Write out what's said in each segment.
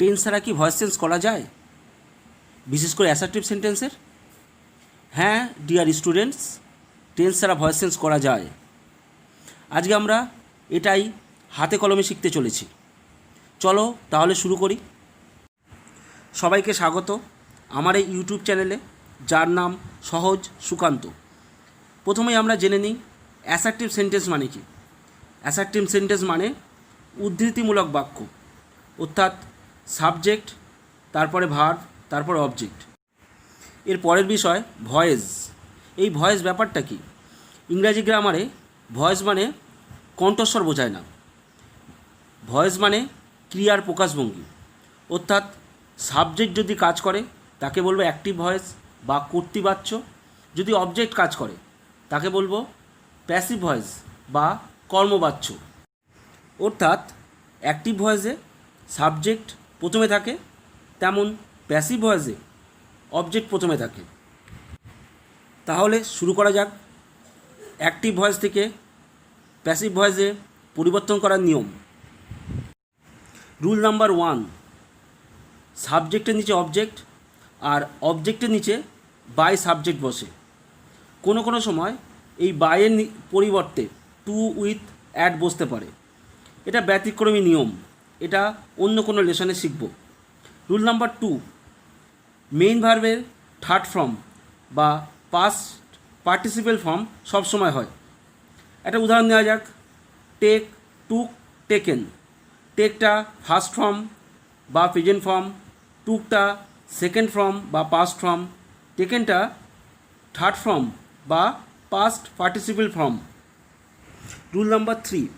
Tense ছাড়া কি voice change করা যায়, বিশেষ করে অ্যাসার্টিভ সেন্টেন্সের? হ্যাঁ ডিয়ার স্টুডেন্টস, টেন্স ছাড়া ভয়েস চেঞ্জ করা যায়। আজকে আমরা এটাই হাতে কলমে শিখতে চলেছি। চলো তাহলে শুরু করি। সবাইকে স্বাগত আমার এই ইউটিউব চ্যানেলে, যার নাম সহজ সুকান্ত। প্রথমেই আমরা জেনে নিই অ্যাসার্টিভ সেন্টেন্স মানে কি। অ্যাসার্টিভ সেন্টেন্স মানে উদ্ধৃতিমূলক বাক্য, অর্থাৎ সাবজেক্ট, তারপরে ভার্ব, তারপরে অবজেক্ট। এর পরের বিষয় ভয়েস। এই ভয়েস ব্যাপারটা কি? ইংরাজি গ্রামারে ভয়েস মানে কণ্ঠস্বর বোঝায় না। ভয়েস মানে ক্রিয়ার প্রকাশভঙ্গি, অর্থাৎ সাবজেক্ট যদি কাজ করে তাকে বলবো অ্যাক্টিভ ভয়েস বা কর্তৃবাচ্য। যদি অবজেক্ট কাজ করে তাকে বলবো প্যাসিভ ভয়েস বা কর্মবাচ্য। অর্থাৎ অ্যাক্টিভ ভয়েসে সাবজেক্ট প্রথমে থাকে, তেমন প্যাসিভ ভয়েসে অবজেক্ট প্রথমে থাকে। তাহলে শুরু করা যাক অ্যাক্টিভ ভয়েস থেকে প্যাসিভ ভয়েসে পরিবর্তন করার নিয়ম। রুল নাম্বার 1, সাবজেক্টের নিচে অবজেক্ট আর অবজেক্টের নিচে বাই সাবজেক্ট বসে। কোনো কোনো সময় এই বাইয়ের পরিবর্তে টু উইথ অ্যাড বসতে পারে। এটা ব্যতিক্রমী নিয়ম, এটা অন্য কোনো লেসনে শিখব। রুল নাম্বার 2, মেইন ভার্বের থার্ড ফর্ম বা পাস্ট পার্টিসিপেল ফর্ম সবসময় হয়। একটা উদাহরণ নেওয়া যাক, টেক, টুক, টেকেন। টেকটা ফার্স্ট ফর্ম বা প্রেজেন্ট ফর্ম, টুকটা সেকেন্ড ফর্ম বা পাস্ট ফর্ম, টেকেনটা থার্ড ফর্ম বা past participle form. Rule number 3,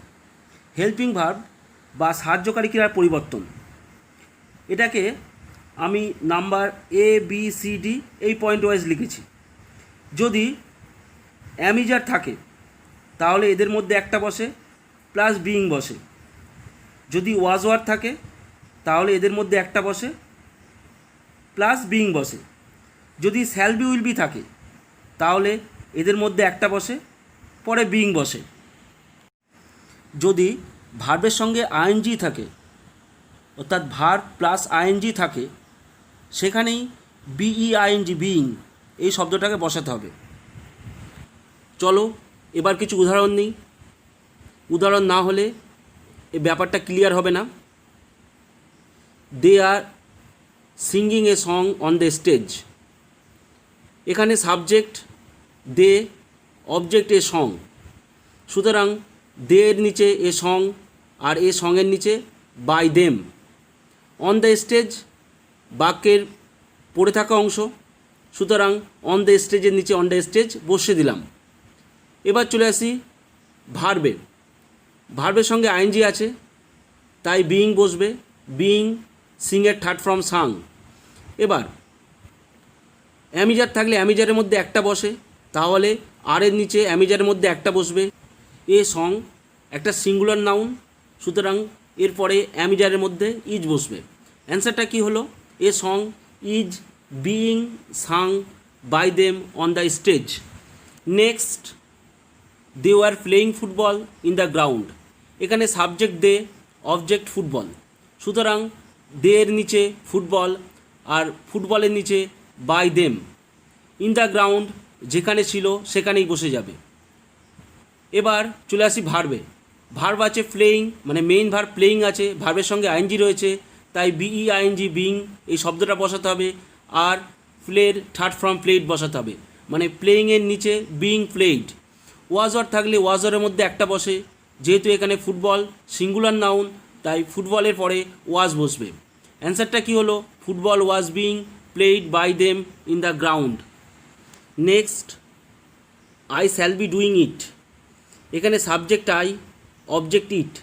helping verb বা সাহায্যকারী ক্রিয়ার পরিবর্তন। এটাকে আমি নাম্বার ABCD এই পয়েন্ট ওয়াইজ লিখেছি। যদি অ্যামিজার থাকে তাহলে এদের মধ্যে একটা বসে প্লাস বিইং বসে। যদি ওয়াজ ওয়ার থাকে তাহলে এদের মধ্যে একটা বসে প্লাস বিইং বসে। যদি শ্যাল বি উইল বি থাকে তাহলে এদের মধ্যে একটা বসে, পরে বিইং বসে। যদি ভার্বের সঙ্গে আইএনজি থাকে, অর্থাৎ ভার্ব প্লাস আইএনজি থাকে, সেখানেই BEING বিইং এই শব্দটাকে বসাতে হবে। চলো এবার কিছু উদাহরণ নিই, উদাহরণ না হলে এই ব্যাপারটা ক্লিয়ার হবে না। They are singing a song on the stage. এখানে subject they, object a song, সুতরাং দে এর নিচে এ সং আর এ সঙের নিচে by them. On the stage বাক্যের পড়ে থাকা অংশ, সুতরাং অন দ্য স্টেজের নিচে অন দ্য স্টেজ বসিয়ে দিলাম। এবার চলে আসি ভার্বে। ভার্বের সঙ্গে আইএনজি আছে তাই বিইং বসবে, বিইং সিংয়ের থার্ড ফর্ম সাং। এবার অ্যামিজার থাকলে অ্যামিজারের মধ্যে একটা বসে, তাহলে আর এর নিচে অ্যামিজারের মধ্যে একটা বসবে। এ সং একটা সিঙ্গুলার নাউন, সুতরাং এরপরে অ্যামিজারের মধ্যে ইজ বসবে। অ্যান্সারটা কি হলো? A song is being sung by them on the stage. Next, they were playing football in the ground. এখানে সাবজেক্ট দে, অবজেক্ট ফুটবল, সুতরাং দে এর নিচে ফুটবল আর ফুটবলের নিচে by them. In the ground যেখানে ছিল সেখানেই বসে যাবে। এবার চলে আসি ভার্বে। ভার্ব আছে প্লেয়িং, মানে মেইন ভার্ব প্লেয়িং আছে, ভার্বের সঙ্গে আইএনজি রয়েছে, তাই BEING বিইং এই শব্দটা বসাতে হবে। আর প্লের থার্ড ফর্ম প্লেড বসাতে হবে, মানে প্লেয়িংয়ের নিচে বিইং প্লেড। ওয়াজ ওয়ার থাকলে ওয়াজ ওয়ারের মধ্যে একটা বসে, যেহেতু এখানে ফুটবল সিঙ্গুলার নাউন তাই ফুটবলের পরে ওয়াজ বসবে। অ্যান্সারটা কি হলো? Football was being played by them in the ground. Next, I shall be doing it. এখানে সাবজেক্ট আই, অবজেক্ট ইট,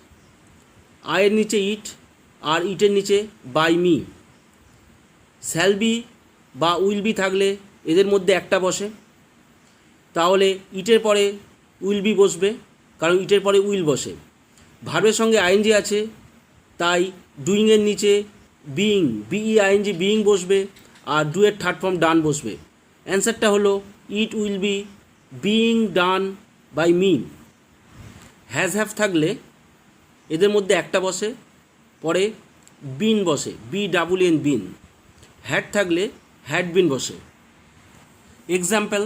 আয়ের নিচে ইট আর ইটের নিচে বাই মি। শ্যাল বি বা উইল বি থাকলে এদের মধ্যে একটা বসে, তাহলে ইটের পরে উইল বি বসবে, কারণ ইটের পরে উইল বসে। ভার্বের সঙ্গে আইএনজি আছে তাই ডুইংয়ের নিচে বিইং BEING বিইং বসবে আর ডু এর থার্ড ফর্ম ডান বসবে। অ্যান্সারটা হলো it will be being done by me. Has have থাকলে এদের মধ্যে একটা বসে, পরে বিন বসে, BEEN বিন। হ্যাড থাকলে হ্যাড বিন বসে। Example,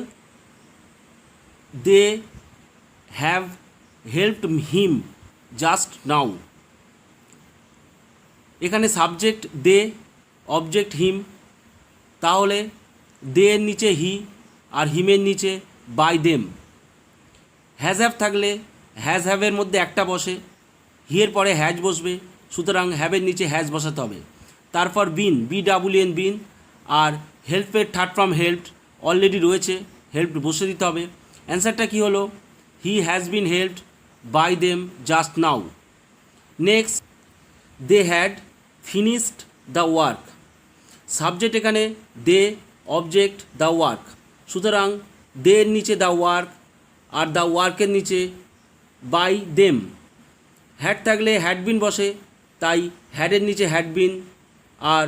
they have helped him just now. এখানে সাবজেক্ট দে, অবজেক্ট হিম, তাহলে দে এর নিচে হি আর হিমের নিচে বাই দেম। হ্যাজ হ্যাভ থাকলে হ্যাজ হ্যাভের মধ্যে একটা বসে, হি এর পরে হ্যাজ বসবে, সুতরাং হ্যাভের নিচে হ্যাজ বসাতে হবে। তারপর বিন, BEEN বিন, আর হেল্পের থার্ড ফর্ম হেল্পড অলরেডি রয়েছে, হেল্পড বসে দিতে হবে। অ্যান্সারটা কী হলো? He has been helped by them just now. Next, they had finished the work. Subject এখানে দে, অবজেক্ট দ্য ওয়ার্ক, সুতরাং দে এর নিচে দ্য ওয়ার্ক আর দ্য ওয়ার্কের নিচে বাই দেম। হ্যাড থাকলে হ্যাড বিন বসে, তাই হ্যাডের নিচে হ্যাড বিন আর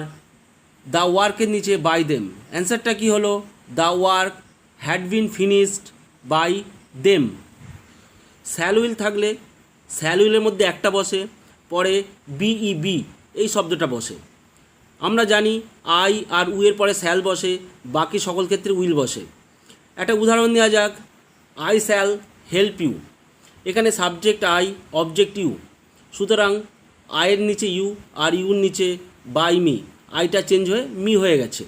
দ্য ওয়ার্কের নিচে বাই দেম। অ্যান্সারটা কী হলো? The work had been finished by them. Shall will থাকলে শ্যাল উইলের মধ্যে একটা বসে, পরে BEB এই শব্দটা বসে। আমরা জানি আই আর উয়ের পরে শ্যাল বসে, বাকি সকল ক্ষেত্রে উইল বসে। একটা উদাহরণ দেওয়া যাক, আই শ্যাল হেল্প ইউ। এখানে সাবজেক্ট আই, অবজেক্ট ইউ, সুতরাং আয়ের নিচে ইউ আর ইউর নিচে বাই মি, আইটা চেঞ্জ হয়ে মি হয়ে গেছে।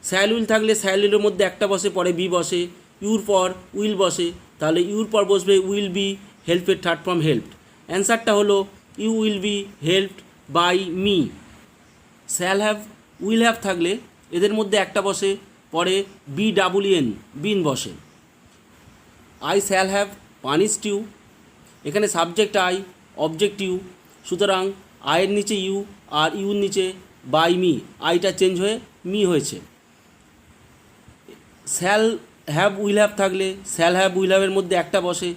শ্যাল উইল থাকলে শ্যাল উইলের মধ্যে একটা বসে, পরে বি বসে, ইউর পর উইল বসে, তাহলে ইউর পর বসবে উইল বি, হেল্পের থার্ড ফর্ম হেল্পড। অ্যান্সারটা হলো you will be helped by me. Shall have, will have থাকলে এদের মধ্যে একটা বসে, পরে BEEN বিন বসে। I shall have punished you. এখানে সাবজেক্ট আই, অবজেক্ট ইউ, সুতরাং আয়ের নিচে ইউ আর ইউর নিচে বাই মি, আইটা চেঞ্জ হয়ে মি হয়েছে। শ্যাল হ্যাভ উইল হ্যাভ থাকলে শ্যাল হ্যাভ উইল হ্যাভের মধ্যে একটা বসে,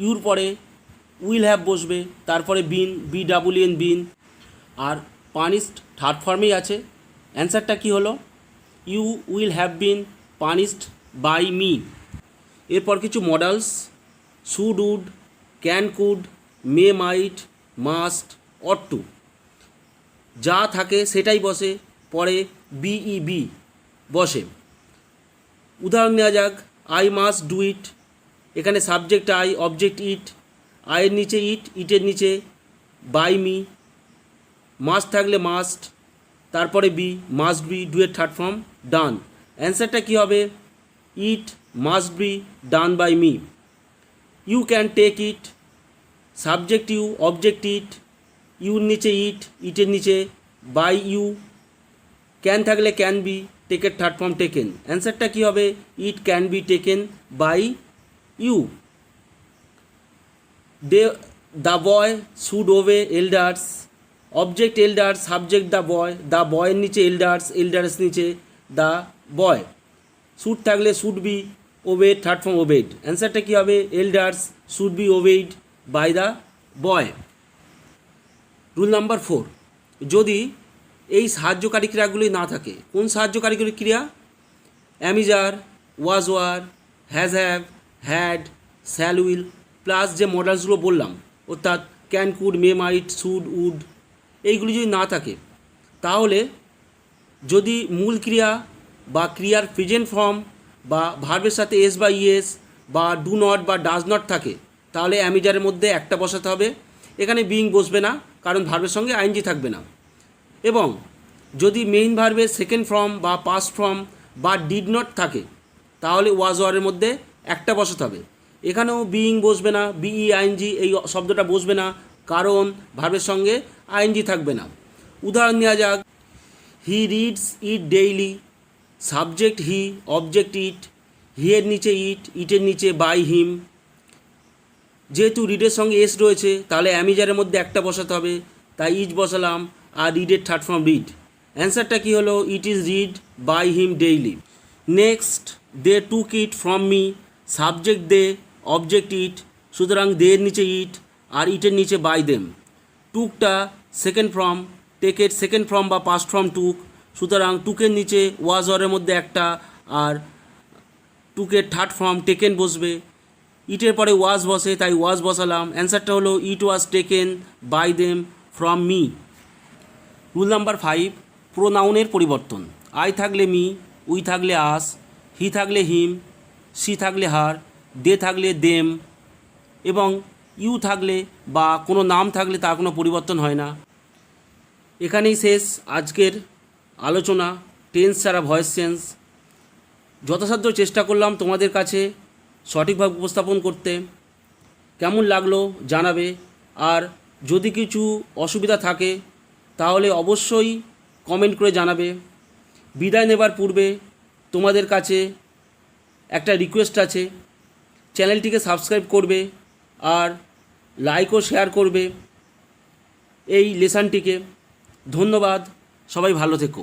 ইউর পরে উইল হ্যাভ বসবে, তারপরে বিন, BEEN বিন, আর পানিশড থার্ড ফর্মেই আছে। অ্যান্সারটা কী হলো? You will have been punished by me. এরপর কিছু modals, should, would, can, could, may, might, must, ought to. যা থাকে সেটাই বসে, পরে BEB বসে। উদাহরণ নেওয়া যাক, আই মাস্ট ডু ইট। এখানে সাবজেক্ট আই, অবজেক্ট ইট, আয়ের নিচে ইট, ইটের নিচে বাই মি। মাস্ট থাকলে মাস্ট, তারপরে বি, মাস্ট বি, ডু এর থার্ড ফর্ম ডান। অ্যান্সারটা কী হবে? It must be done by me. You can take it, subject you, object it, your নিচে ইট, ইটের নিচে বাই ইউ। ক্যান থাকলে ক্যান বি, টেকের থার্ড ফর্ম টেকেন। অ্যান্সারটা কী হবে? It can be taken by you. The boy should obey elders. Object elders, subject the বয়ের নিচে এল্ডার্স, এল্ডার্স নিচে দ্য বয়। শুড থাকলে should be, obeyed third form obeyed. অ্যান্সারটা কী হবে? Elders should be obeyed by the boy. Rule number 4, যদি এই সাহায্যকারী ক্রিয়াগুলি না থাকে, কোন সাহায্যকারী ক্রিয়া? Am is are, was were, has have, had, shall will, plus যে মডেলসগুলো বললাম, অর্থাৎ can, could, may, might, should, would, এইগুলি যদি না থাকে, তাহলে যদি মূল ক্রিয়া বা ক্রিয়ার প্রেজেন্ট ফর্ম বা ভার্বের সাথে এস বা ইএস বা ডু নট বা ডাজ নট থাকে, তাহলে অ্যামিজারের মধ্যে একটা বসাতে হবে। এখানে বিইং বসবে না, কারণ ভার্বের সঙ্গে আইএনজি থাকবে না। এবং যদি মেইন ভার্বের সেকেন্ড ফর্ম বা পাস্ট ফর্ম বা ডিড নট থাকে, তাহলে ওয়াজ ওয়ারের মধ্যে একটা বসাতে হবে। এখানেও বিইং বসবে না, BEING এই শব্দটা বসবে না, কারণ ভার্বের সঙ্গে আইএনজি থাকবে না। উদাহরণ নেওয়া যাক, he reads it daily. Subject he, object it, he এর নিচে ইট, ইটের নিচে বাই হিম। যেহেতু রিডের সঙ্গে এস রয়েছে, তাহলে অ্যামিজারের মধ্যে একটা বসাতে হবে, তাই ইজ বসালাম, আর রিডের থার্ড ফর্ম রিড। অ্যান্সারটা কী হলো? It is read by him daily. Next, they took it from me. Subject they, object it, সুতরাং দে এর নিচে ইট আর ইটের নিচে বাই দেম। টুকটা সেকেন্ড ফর্ম, টেকের সেকেন্ড ফর্ম বা পাস্ট ফর্ম টুক, সুতরাং টুকের নিচে ওয়াজ ওয়ারের মধ্যে একটা আর টুকের থার্ড ফর্ম টেকেন বসবে। ইটের পরে ওয়াজ বসে, তাই ওয়াজ বসালাম। অ্যান্সারটা হলো it was taken by them from me. Rule number 5, প্রোনাউনের পরিবর্তন। আই থাকলে মি, উই থাকলে আস, হি থাকলে হিম, সি থাকলে হার, দে থাকলে দেম এবং ইউ থাকলে বা কোনো নাম থাকলে তার কোনো পরিবর্তন হয় না। এখানেই শেষ আজকের আলোচনা টেন্স ছাড়া ভয়েস চেঞ্জ। যথাসাধ্য চেষ্টা করলাম তোমাদের কাছে সঠিকভাবে উপস্থাপন করতে। কেমন লাগলো জানাবে, আর যদি কিছু অসুবিধা থাকে তাহলে অবশ্যই কমেন্ট করে জানাবে। বিদায় নেবার পূর্বে তোমাদের কাছে একটা রিকোয়েস্ট আছে, চ্যানেলটিকে সাবস্ক্রাইব করবে আর লাইক ও শেয়ার করবে এই লেসনটিকে। ধন্যবাদ, সবাই ভালো থেকো।